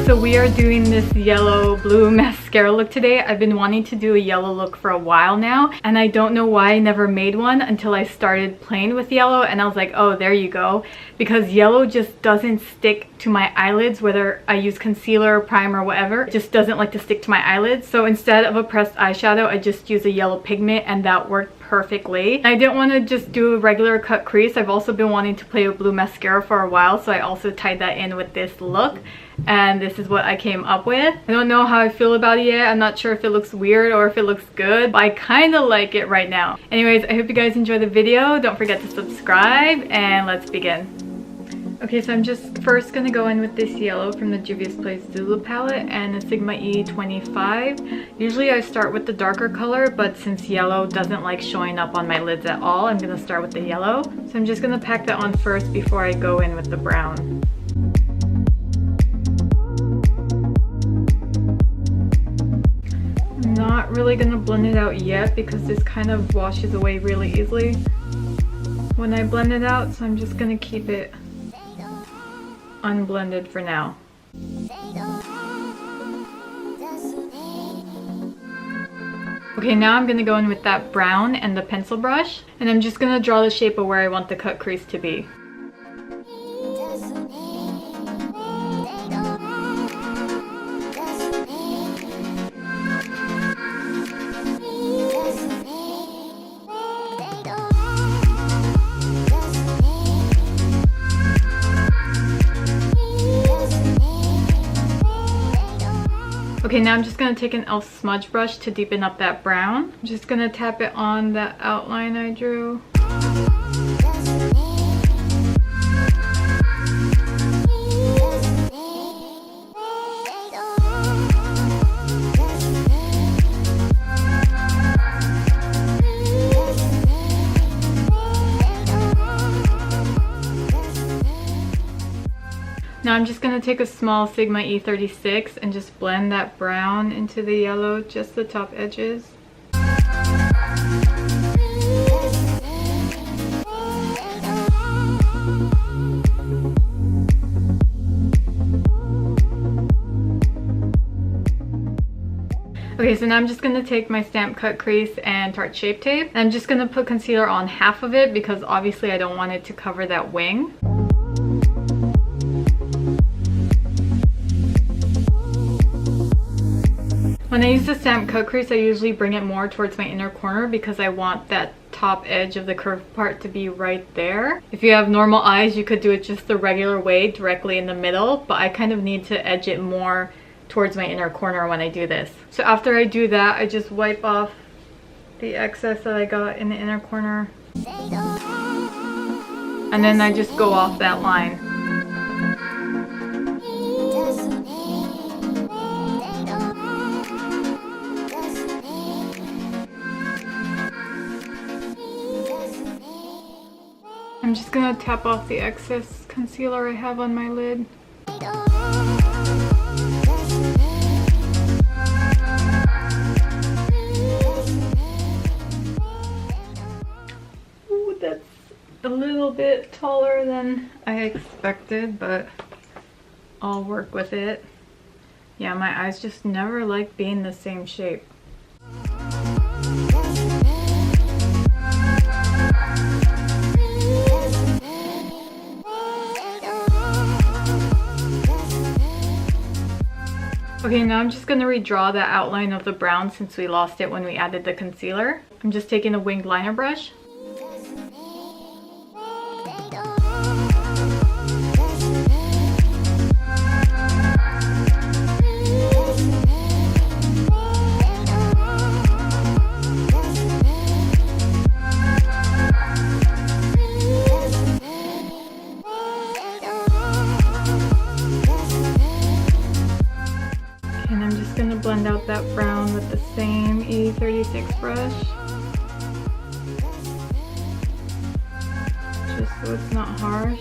So we are doing this yellow blue mascara look today. I've been wanting to do a yellow look for a while now, and I don't know why I never made one until I started playing with yellow, and I was like, oh, there you go. Because yellow just doesn't stick to my eyelids, whether I use concealer, primer, whatever. It just doesn't like to stick to my eyelids. So instead of a pressed eyeshadow, I just use a yellow pigment, and that worked perfectly. I didn't want to just do a regular cut crease. I've also been wanting to play with blue mascara for a while, so I also tied that in with this look. And this is what I came up with. I don't know how I feel about it yet. I'm not sure if it looks weird or if it looks good, but I kind of like it right now. Anyways, I hope you guys enjoy the video. Don't forget to subscribe, and let's begin. Okay, so I'm just first gonna go in with this yellow from the Juvia's Place Zulu palette and the Sigma E25. Usually I start with the darker color, but since yellow doesn't like showing up on my lids at all, I'm gonna start with the yellow. So I'm just gonna pack that on first before I go in with the brown. I'm not really gonna blend it out yet because this kind of washes away really easily when I blend it out, so I'm just gonna keep it unblended for now. Okay, now I'm gonna go in with that brown and the pencil brush, and I'm just gonna draw the shape of where I want the cut crease to be. Okay, now I'm just going to take an e.l.f. smudge brush to deepen up that brown. I'm just going to tap it on that outline I drew. Now I'm just going to take a small Sigma E36 and just blend that brown into the yellow, just the top edges. Okay, so now I'm just going to take my stamp cut crease and Tarte Shape Tape. I'm just going to put concealer on half of it because obviously I don't want it to cover that wing. When I use the stamp cut crease, I usually bring it more towards my inner corner because I want that top edge of the curved part to be right there. If you have normal eyes, you could do it just the regular way, directly in the middle, but I kind of need to edge it more towards my inner corner when I do this. So after I do that, I just wipe off the excess that I got in the inner corner. And then I just go off that line. I'm just gonna tap off the excess concealer I have on my lid. Ooh, that's a little bit taller than I expected, but I'll work with it. Yeah, my eyes just never like being the same shape. Okay, now I'm just going to redraw the outline of the brown since we lost it when we added the concealer. I'm just taking a winged liner brush. Blend out that brown with the same E36 brush, just so it's not harsh.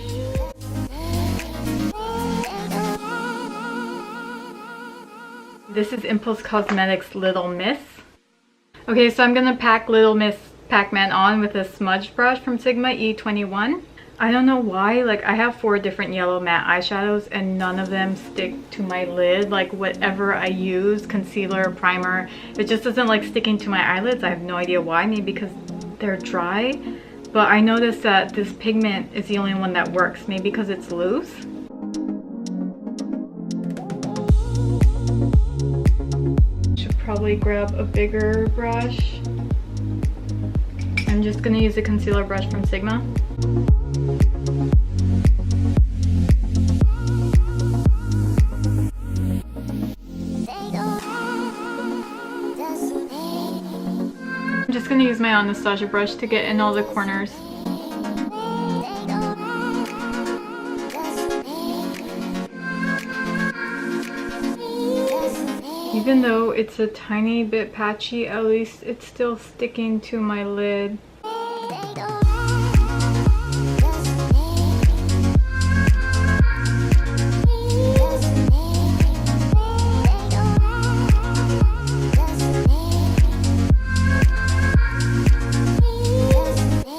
This is Impulse Cosmetics Little Miss. Okay, so I'm gonna pack Little Miss Pac-Man on with a smudge brush from Sigma E21. I don't know why, like I have 4 different yellow matte eyeshadows and none of them stick to my lid. Like whatever I use, concealer, primer, it just doesn't like sticking to my eyelids. I have no idea why, maybe because they're dry. But I noticed that this pigment is the only one that works, maybe because it's loose. Should probably grab a bigger brush. I'm just gonna use a concealer brush from Sigma. I'm just gonna use my Anastasia brush to get in all the corners. Even though it's a tiny bit patchy, at least it's still sticking to my lid.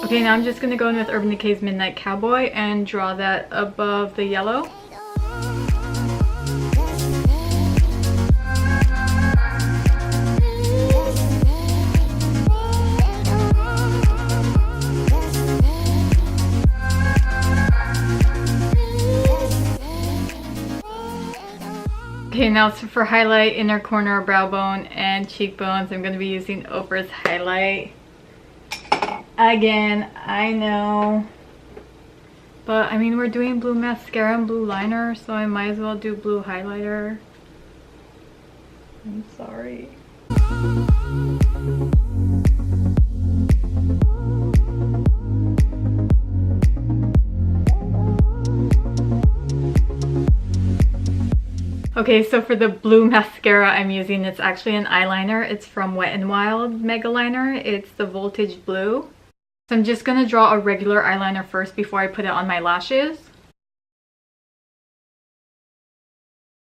Okay, now I'm just gonna go in with Urban Decay's Midnight Cowboy and draw that above the yellow. Okay, now for highlight, inner corner, brow bone, and cheekbones, I'm gonna be using Ofra's highlight. Again, I know, but I mean we're doing blue mascara and blue liner, so I might as well do blue highlighter. I'm sorry. Okay, so for the blue mascara I'm using, it's actually an eyeliner. It's from Wet n Wild Megaliner. It's the Voltage Blue. So I'm just going to draw a regular eyeliner first before I put it on my lashes.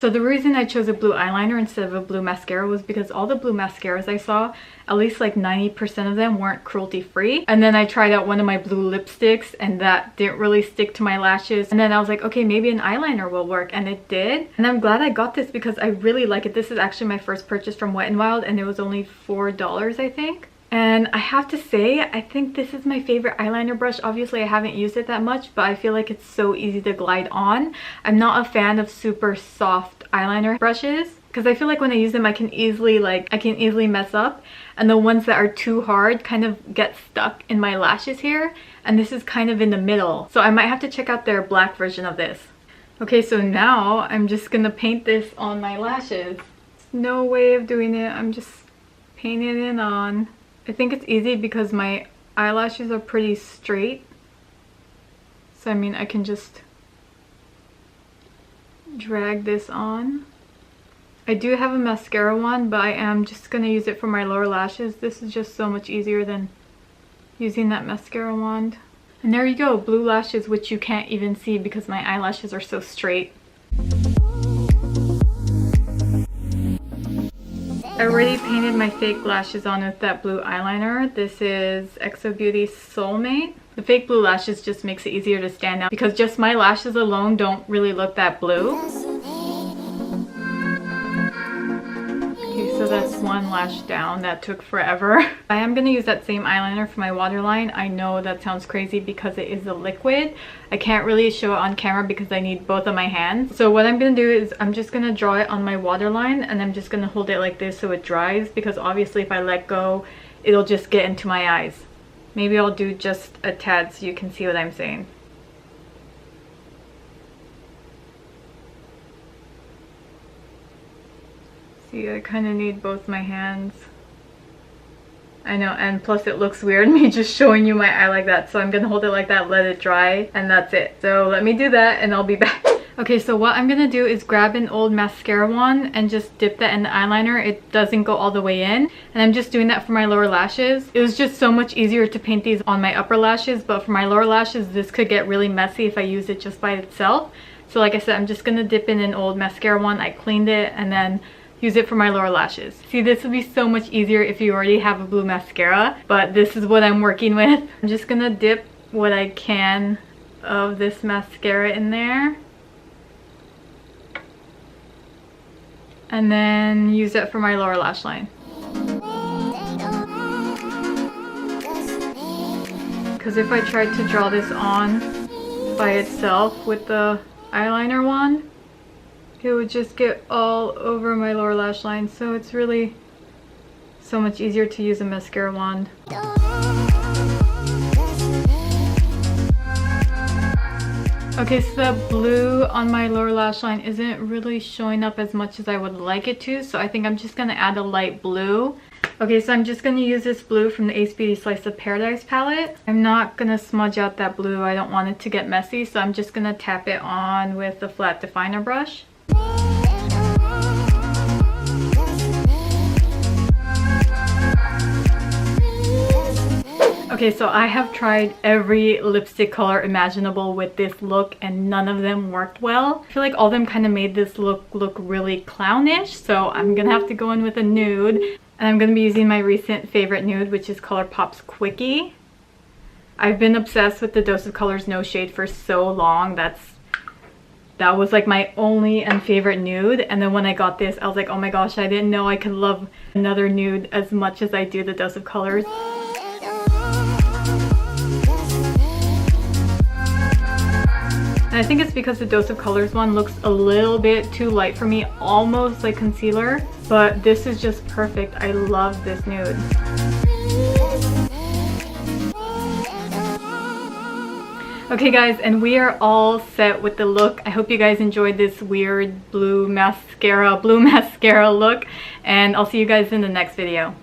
So the reason I chose a blue eyeliner instead of a blue mascara was because all the blue mascaras I saw, at least like 90% of them weren't cruelty free. And then I tried out one of my blue lipsticks and that didn't really stick to my lashes. And then I was like, okay, maybe an eyeliner will work, and it did. And I'm glad I got this because I really like it. This is actually my first purchase from Wet n Wild and it was only $4, I think. And I have to say, I think this is my favorite eyeliner brush. Obviously, I haven't used it that much, but I feel like it's so easy to glide on. I'm not a fan of super soft eyeliner brushes because I feel like when I use them, I can easily mess up. And the ones that are too hard kind of get stuck in my lashes here. And this is kind of in the middle. So I might have to check out their black version of this. Okay, so now I'm just gonna paint this on my lashes. There's no way of doing it. I'm just painting it on. I think it's easy because my eyelashes are pretty straight. So I mean, I can just drag this on. I do have a mascara wand, but I am just going to use it for my lower lashes. This is just so much easier than using that mascara wand. And there you go, blue lashes, which you can't even see because my eyelashes are so straight. I already painted my fake lashes on with that blue eyeliner. This is xoBeauty Soulmate. The fake blue lashes just makes it easier to stand out because just my lashes alone don't really look that blue. Okay, so that's one lash down. That took forever. I am going to use that same eyeliner for my waterline. I know that sounds crazy because it is a liquid. I can't really show it on camera because I need both of my hands. So what I'm going to do is I'm just going to draw it on my waterline and I'm just going to hold it like this so it dries, because obviously if I let go, it'll just get into my eyes. Maybe I'll do just a tad so you can see what I'm saying. See, I kind of need both my hands. I know, and plus it looks weird me just showing you my eye like that, so I'm gonna hold it like that, let it dry, and that's it. So let me do that and I'll be back. Okay, so what I'm gonna do is grab an old mascara wand and just dip that in the eyeliner. It doesn't go all the way in, and I'm just doing that for my lower lashes. It was just so much easier to paint these on my upper lashes, but for my lower lashes this could get really messy if I use it just by itself. So like I said, I'm just gonna dip in an old mascara wand. I cleaned it and then use it for my lower lashes. See, this would be so much easier if you already have a blue mascara, but this is what I'm working with. I'm just gonna dip what I can of this mascara in there. And then use it for my lower lash line. Because if I tried to draw this on by itself with the eyeliner wand, it would just get all over my lower lash line. So it's really so much easier to use a mascara wand. Okay, so the blue on my lower lash line isn't really showing up as much as I would like it to, so I think I'm just gonna add a light blue. Okay, so I'm just gonna use this blue from the Ace Beauty Slice of Paradise palette. I'm not gonna smudge out that blue. I don't want it to get messy, so I'm just gonna tap it on with the flat definer brush. Okay, so I have tried every lipstick color imaginable with this look and none of them worked well. I feel like all of them kind of made this look really clownish, so I'm gonna have to go in with a nude. And I'm gonna be using my recent favorite nude, which is Colourpop's Quickie. I've been obsessed with the Dose of Colors No Shade for so long. That was like my only and favorite nude, and then when I got this I was like, oh my gosh, I didn't know I could love another nude as much as I do the Dose of Colors. And I think it's because the Dose of Colors one looks a little bit too light for me, almost like concealer, but this is just perfect. I love this nude. Okay guys, and we are all set with the look. I hope you guys enjoyed this weird blue mascara look, and I'll see you guys in the next video.